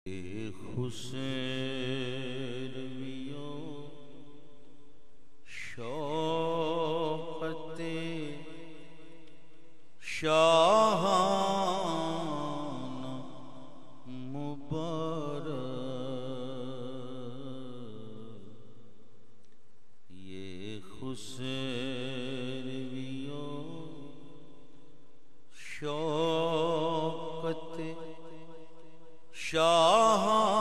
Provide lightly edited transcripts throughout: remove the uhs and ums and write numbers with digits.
خسرویوں شوقت شاہانہ مبارک یہ خسرویوں شوقت شاہانہ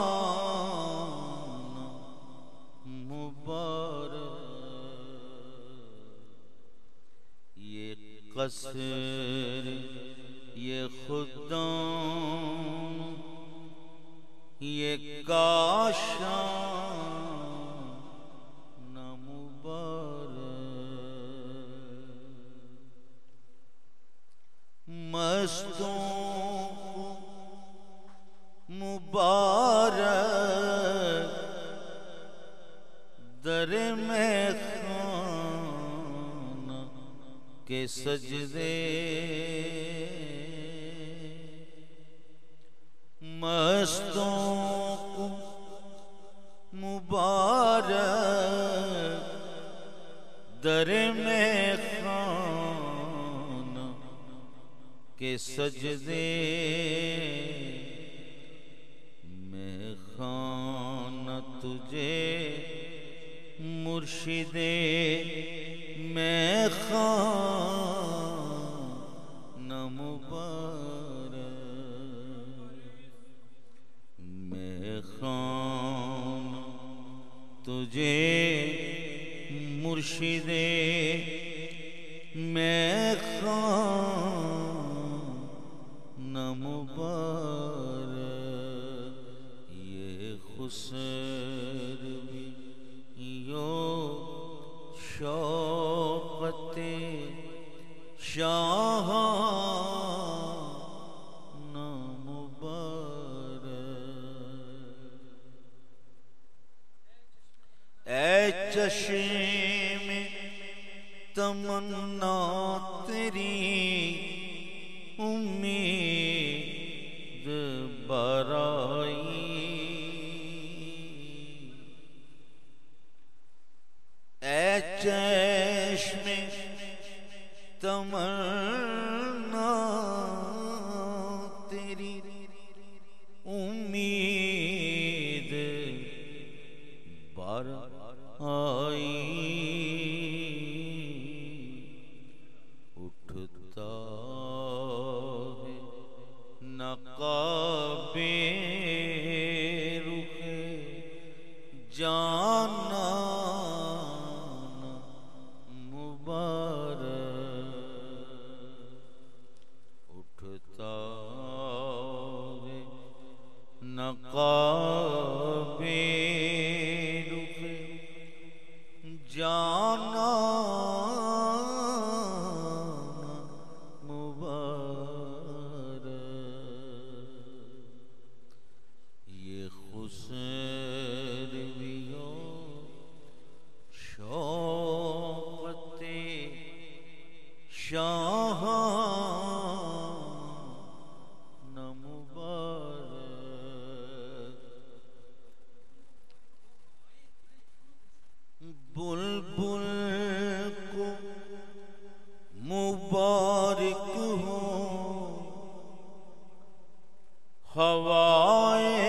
مبارک یہ قصر یہ خدام یہ کاشانہ مبارک مستوں مبارک در میخانہ کے سجدے مستوں کو مبارک در میخانہ کے سجدے خانہ تجھے مرشد میں خانہ مبارک میں خانہ تجھے مرشد میں خانہ مبارک خسرویوں شوقت شاہانہ مبارک اے چشم تمنا تیری امید برائی اے چشم تمنا تیری امید برائی اٹھتا ہے نقاب رخ جانا نقاب رخ جانا مبارک یہ خسرویوں شوقت شاہانہ مبارک بلبل کو مبارک ہو ہوائے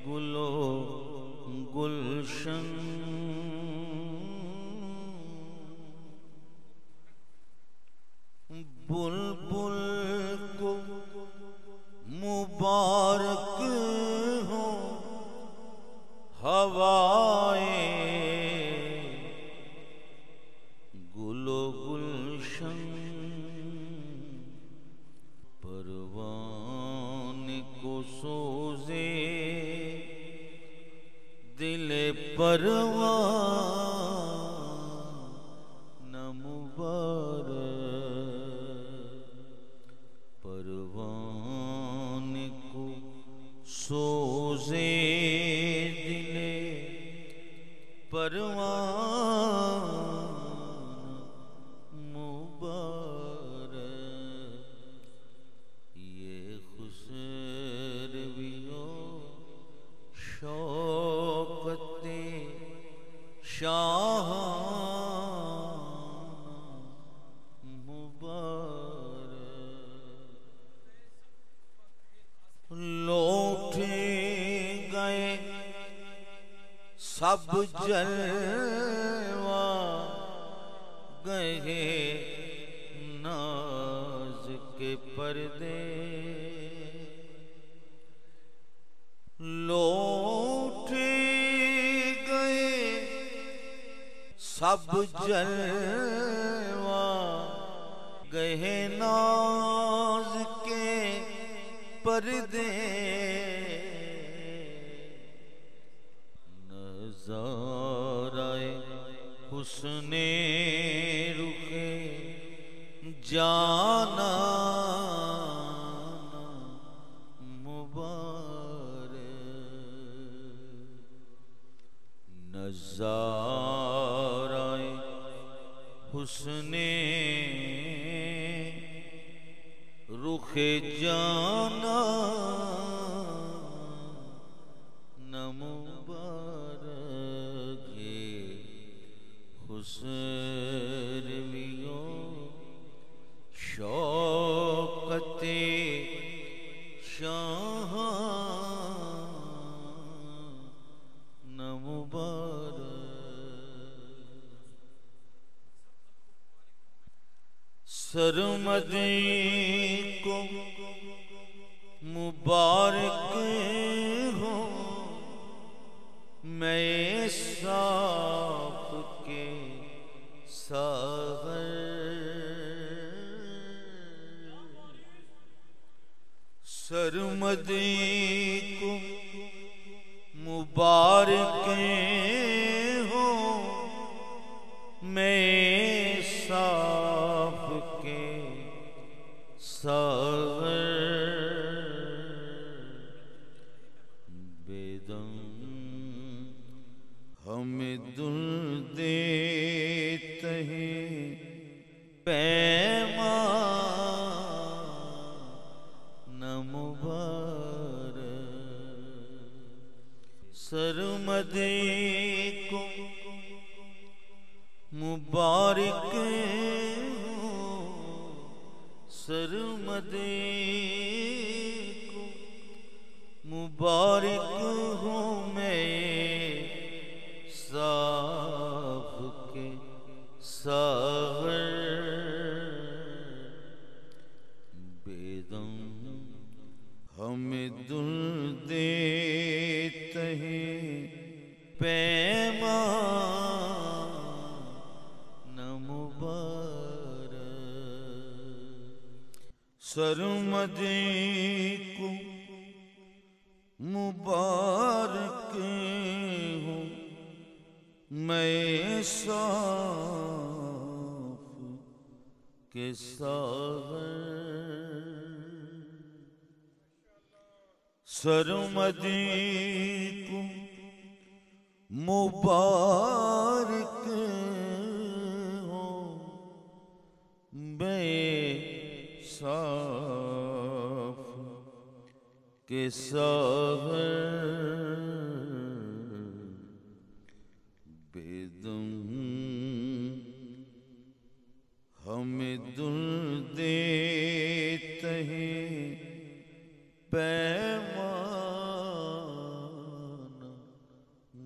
گل و گلشن بلبل کو مبارک ہو ہوائے گل و گلشن پروان کو سوزے دل پروان مبارک پروان کو سوزے دل پروان مبارک یہ خسر سب جلوہ گہے ناز کے پردے لوٹ گئے سب جلوہ گہے ناز کے پردے نظارہ حسن رخ جانا نظارہ حسن رخ جانا نہ مبارک خسرویوں شوقت شاہ نہ مبارک سرمدی کو مبارک ہو میں صاف کے ساغر سرمدی کو مبارک ہو میں صاف کے ساغر بیدم ہمیں دل دیتے ہیں پیمان مبارک سرمدی کو مبارک ہو سرمدی کو مبارک ہو میں صاف کے ساغر بیدم ہمیں دل دیتے ہیں پیمان مبارک سرمدی کو مبارک ہو میں صاف کے ساغر سرمدی کو مبارک ہو میں صاف کے ساغر بیدم ہمیں دل دیتے ہیں پیمان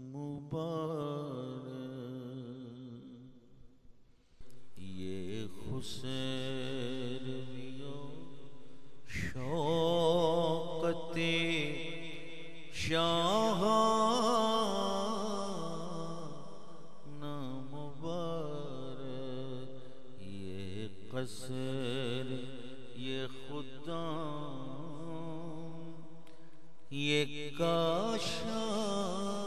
مبارک یہ خسرویوں شوقت شاہ نہ مبارک یہ قصر یہ خدام یہ کاشان